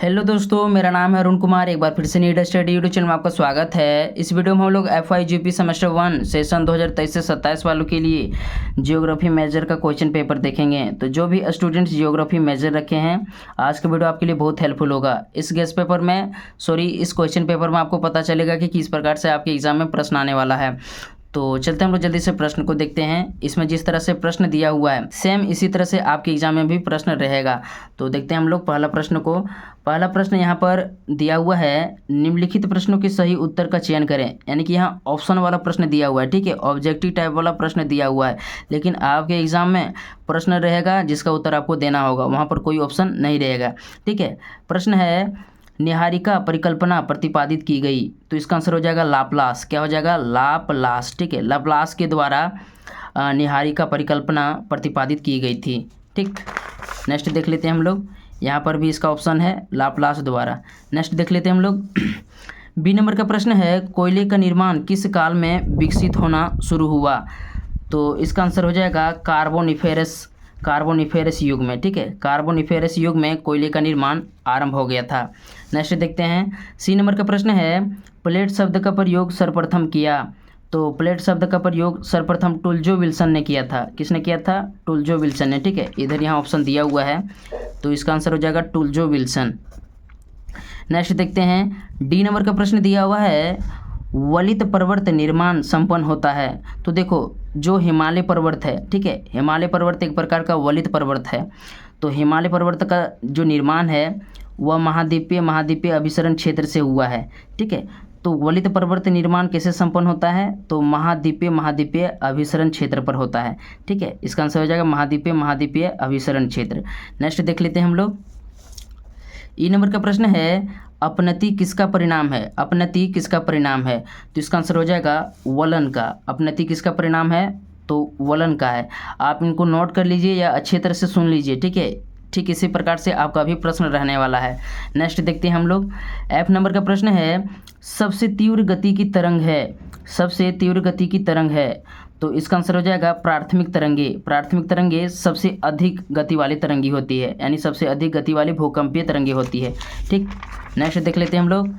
Hello दोस्तों, मेरा नाम है अरुण कुमार। एक बार फिर से नीट स्टडी यूट्यूब चैनल में आपका स्वागत है। इस वीडियो में हम लोग FYGP सेमेस्टर 1 सेशन 2023 से 27 वालों के लिए जियोग्राफी मेजर का क्वेश्चन पेपर देखेंगे। तो जो भी स्टूडेंट्स जियोग्राफी मेजर रखे हैं, आज का वीडियो आपके लिए बहुत हेल्पफुल होगा। इस इस क्वेश्चन पेपर में आपको पता चलेगा कि किस प्रकार से आपके एग्जाम में प्रश्न आने वाला है। तो चलते हम लोग जल्दी से प्रश्न को देखते हैं। इसमें जिस तरह से प्रश्न दिया हुआ है सेम इसी तरह से आपके एग्जाम में भी प्रश्न रहेगा। तो देखते हैं हम लोग पहला प्रश्न को। पहला प्रश्न यहाँ पर दिया हुआ है, निम्नलिखित प्रश्नों के सही उत्तर का चयन करें। यानी कि यहाँ ऑप्शन वाला प्रश्न दिया हुआ है, ठीक है, ऑब्जेक्टिव टाइप वाला प्रश्न दिया हुआ है। लेकिन आपके एग्जाम में प्रश्न रहेगा जिसका उत्तर आपको देना होगा, वहाँ पर कोई ऑप्शन नहीं रहेगा, ठीक है। प्रश्न है, निहारिका परिकल्पना प्रतिपादित की गई। तो इसका आंसर हो जाएगा लाप्लास। क्या हो जाएगा? लाप्लास, ठीक है। लाप्लास के द्वारा निहारिका परिकल्पना प्रतिपादित की गई थी, ठीक। नेक्स्ट देख लेते हैं हम लोग। यहाँ पर भी इसका ऑप्शन है लाप्लास द्वारा। नेक्स्ट देख लेते हैं हम लोग। बी नंबर का प्रश्न है, कोयले का निर्माण किस काल में विकसित होना शुरू हुआ। तो इसका आंसर हो जाएगा कार्बोनिफेरस युग में, ठीक है। कार्बोनिफेरस युग में कोयले का निर्माण आरंभ हो गया था। नेक्स्ट देखते हैं। सी नंबर का प्रश्न है, प्लेट शब्द का प्रयोग सर्वप्रथम किया। तो प्लेट शब्द का प्रयोग सर्वप्रथम टुल्जो विल्सन ने किया था। किसने किया था? टुल्जो विल्सन ने, ठीक है। इधर यहाँ ऑप्शन दिया हुआ है, तो इसका आंसर हो जाएगा टुल्जो विल्सन। नेक्स्ट देखते हैं। डी नंबर का प्रश्न दिया हुआ है, वलित पर्वत निर्माण संपन्न होता है। तो देखो, जो हिमालय पर्वत है, ठीक है, हिमालय पर्वत एक प्रकार का वलित पर्वत है। तो हिमालय पर्वत का जो निर्माण है वह महाद्वीपीय अभिसरण क्षेत्र से हुआ है, ठीक है। तो वलित पर्वत निर्माण कैसे संपन्न होता है? तो महाद्वीपीय अभिसरण क्षेत्र पर होता है, ठीक है। इसका आंसर हो जाएगा महाद्वीपीय अभिसरण क्षेत्र। नेक्स्ट देख लेते हैं हम लोग। ई नंबर का प्रश्न है, अपनति किसका परिणाम है? अपनति किसका परिणाम है? तो इसका आंसर हो जाएगा वलन का। अपनति किसका परिणाम है? तो वलन का है। आप इनको नोट कर लीजिए या अच्छी तरह से सुन लीजिए, ठीक है। ठीक इसी प्रकार से आपका भी प्रश्न रहने वाला है। नेक्स्ट देखते हैं हम लोग। एफ नंबर का प्रश्न है, सबसे तीव्र गति की तरंग है। सबसे तीव्र गति की तरंग है। तो इसका आंसर हो जाएगा प्राथमिक तरंगे। प्राथमिक तरंगे सबसे अधिक गति वाली तरंगी होती है, यानी सबसे अधिक गति वाली भूकंपीय तरंगे होती है, ठीक। नेक्स्ट देख लेते हैं हम लोग।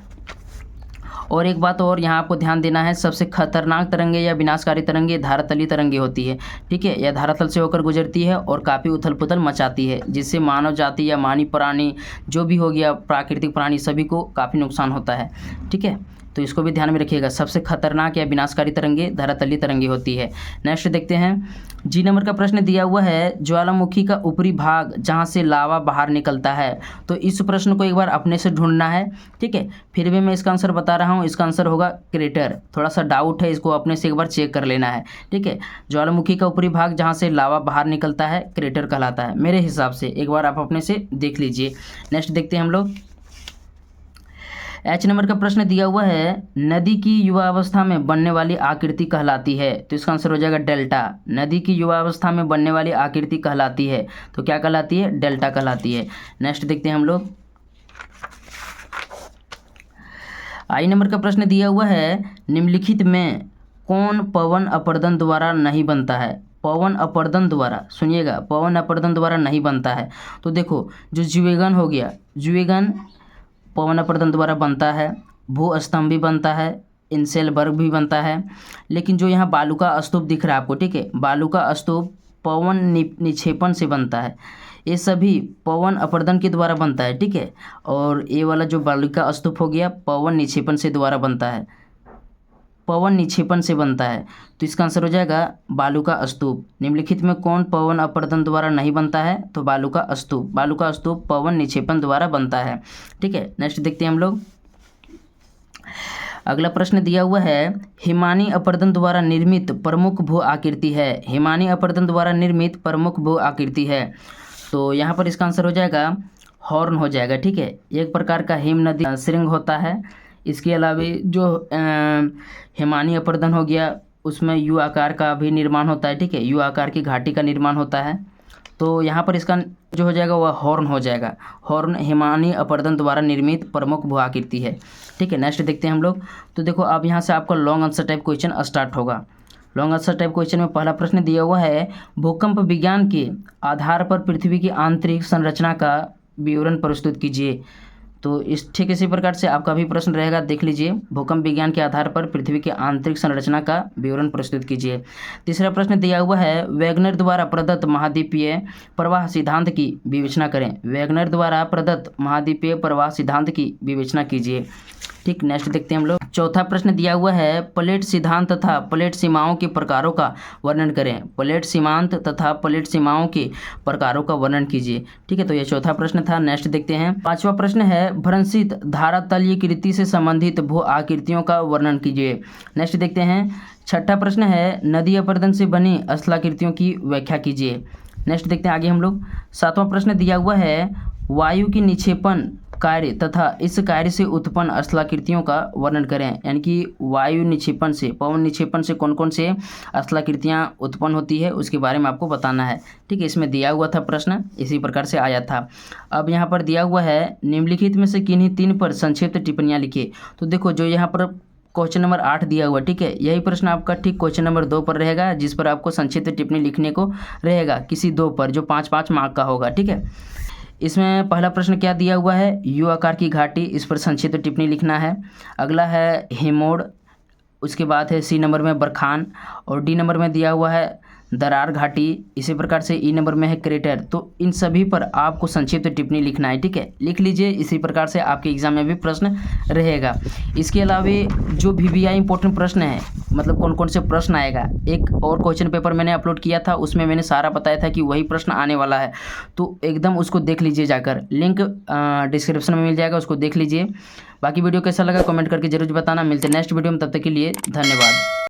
और एक बात और यहाँ आपको ध्यान देना है, सबसे खतरनाक तरंगे या विनाशकारी तरंगे धारातलीय तरंगे होती है, ठीक है। यह धरातल से होकर गुजरती है और काफ़ी उथल पुथल मचाती है, जिससे मानव जाति या मानव प्राणी जो भी हो गया, प्राकृतिक प्राणी, सभी को काफ़ी नुकसान होता है, ठीक है। तो इसको भी ध्यान में रखिएगा। सबसे खतरनाक या विनाशकारी तरंगे धरातलीय तरंगे होती है। नेक्स्ट देखते हैं। जी नंबर का प्रश्न दिया हुआ है, ज्वालामुखी का ऊपरी भाग जहां से लावा बाहर निकलता है। तो इस प्रश्न को एक बार अपने से ढूंढना है, ठीक है। फिर भी मैं इसका आंसर बता रहा हूँ, इसका आंसर होगा क्रेटर। थोड़ा सा डाउट है, इसको अपने से एक बार चेक कर लेना है, ठीक है। ज्वालामुखी का ऊपरी भाग जहाँ से लावा बाहर निकलता है क्रेटर कहलाता है, मेरे हिसाब से। एक बार आप अपने से देख लीजिए। नेक्स्ट देखते हैं हम लोग। एच नंबर का प्रश्न दिया हुआ है, नदी की युवावस्था में बनने वाली आकृति कहलाती है। तो इसका आंसर हो जाएगा डेल्टा। नदी की युवावस्था में बनने वाली आकृति कहलाती है, तो क्या कहलाती है? डेल्टा कहलाती है। नेक्स्ट देखते हैं हम लोग। आई नंबर का प्रश्न दिया हुआ है, निम्नलिखित में कौन पवन अपर्दन द्वारा नहीं बनता है? पवन अपर्दन द्वारा, सुनिएगा, पवन अपर्दन द्वारा नहीं बनता है। तो देखो, जो ज्यूवेगन हो गया, ज्यूवेगन पवन अपर्दन द्वारा बनता है, भू स्तंभ भी बनता है, इंसेलबर्ग भी बनता है। लेकिन जो यहाँ बालू का स्तूप दिख रहा है आपको, ठीक है, बालू का स्तूप पवन निक्षेपण से बनता है। ये सभी पवन अपर्दन के द्वारा बनता है, ठीक है। और ये वाला जो बालू का स्तूप हो गया, पवन निक्षेपण से द्वारा बनता है, पवन निक्षेपण से बनता है। तो इसका आंसर हो जाएगा बालू का स्तूप। निम्नलिखित में कौन पवन अपर्दन द्वारा नहीं बनता है? तो बालू का स्तूप। बालू का स्तूप पवन निक्षेपण द्वारा बनता है, ठीक है। नेक्स्ट देखते हैं हम लोग। अगला प्रश्न दिया हुआ है, हिमानी अपर्दन द्वारा निर्मित प्रमुख भू आकृति है। हिमानी अपर्दन द्वारा निर्मित प्रमुख भू आकृति है। तो यहाँ पर इसका आंसर हो जाएगा हॉर्न हो जाएगा, ठीक है। एक प्रकार का हिम नदी श्रृंग होता है। इसके अलावा जो हिमानी अपर्दन हो गया, उसमें यू आकार का भी निर्माण होता है, ठीक है। यू आकार की घाटी का निर्माण होता है। तो यहाँ पर इसका जो हो जाएगा वह हॉर्न हो जाएगा। हॉर्न हिमानी अपर्दन द्वारा निर्मित प्रमुख भू आकृति है, ठीक है। नेक्स्ट देखते हैं हम लोग। तो देखो, अब यहाँ से आपका long answer type question start होगा। लॉन्ग आंसर टाइप क्वेश्चन में पहला प्रश्न दिया हुआ है, भूकंप विज्ञान के आधार पर पृथ्वी की आंतरिक संरचना का विवरण प्रस्तुत कीजिए। तो इस ठीक इसी प्रकार से आपका भी प्रश्न रहेगा, देख लीजिए। भूकंप विज्ञान के आधार पर पृथ्वी की आंतरिक संरचना का विवरण प्रस्तुत कीजिए। तीसरा प्रश्न दिया हुआ है, वैगनर द्वारा प्रदत्त महाद्वीपीय प्रवाह सिद्धांत की विवेचना करें। वैगनर द्वारा प्रदत्त महाद्वीपीय प्रवाह सिद्धांत की विवेचना कीजिए। ठीक, नेक्स्ट देखते हैं हम लोग। चौथा प्रश्न दिया हुआ है, प्लेट सिद्धांत तथा प्लेट सीमाओं के प्रकारों का वर्णन करें। प्लेट सीमांत तथा प्लेट सीमाओं के प्रकारों का वर्णन कीजिए। ठीक है, तो ये चौथा प्रश्न था। नेक्स्ट देखते हैं। पांचवा प्रश्न है, भ्रंशित धारातलीयकृति से संबंधित भू आकृतियों का वर्णन कीजिए। नेक्स्ट देखते हैं। छठा प्रश्न है, नदी अपरदन से बनी स्थलाकृतियों की व्याख्या कीजिए। नेक्स्ट देखते हैं आगे हम लोग। सातवां प्रश्न दिया हुआ है, वायु की निक्षेपण कार्य तथा इस कार्य से उत्पन्न स्थलाकृतियों का वर्णन करें। यानी कि वायु निक्षेपण से, पवन निक्षेपण से कौन कौन से स्थलाकृतियाँ उत्पन्न होती है उसके बारे में आपको बताना है। ठीक है, इसमें दिया हुआ था प्रश्न, इसी प्रकार से आया था। अब यहाँ पर दिया हुआ है, निम्नलिखित में से किन्हीं 3 पर संक्षिप्त टिप्पणियाँ लिखिए। तो देखो, जो यहाँ पर क्वेश्चन नंबर 8 दिया हुआ, ठीक है, यही प्रश्न आपका ठीक क्वेश्चन नंबर 2 पर रहेगा, जिस पर आपको संक्षिप्त टिप्पणी लिखने को रहेगा, किसी 2 पर, जो 5-5 मार्क का होगा। ठीक है, इसमें पहला प्रश्न क्या दिया हुआ है, यू आकार की घाटी, इस पर संक्षिप्त टिप्पणी लिखना है। अगला है हिमोड़, उसके बाद है सी नंबर में बरखान, और डी नंबर में दिया हुआ है दरार घाटी, इसी प्रकार से ई नंबर में है क्रेटर। तो इन सभी पर आपको संक्षिप्त टिप्पणी लिखना है। ठीक है, लिख लीजिए, इसी प्रकार से आपके एग्जाम में भी प्रश्न रहेगा। इसके अलावा जो VVI इंपॉर्टेंट प्रश्न है, मतलब कौन कौन से प्रश्न आएगा, एक और क्वेश्चन पेपर मैंने अपलोड किया था, उसमें मैंने सारा बताया था कि वही प्रश्न आने वाला है, तो एकदम उसको देख लीजिए जाकर, लिंक डिस्क्रिप्शन में मिल जाएगा, उसको देख लीजिए। बाकी वीडियो कैसा लगा कमेंट करके जरूर बताना। मिलते हैं नेक्स्ट वीडियो में, तब तक के लिए धन्यवाद।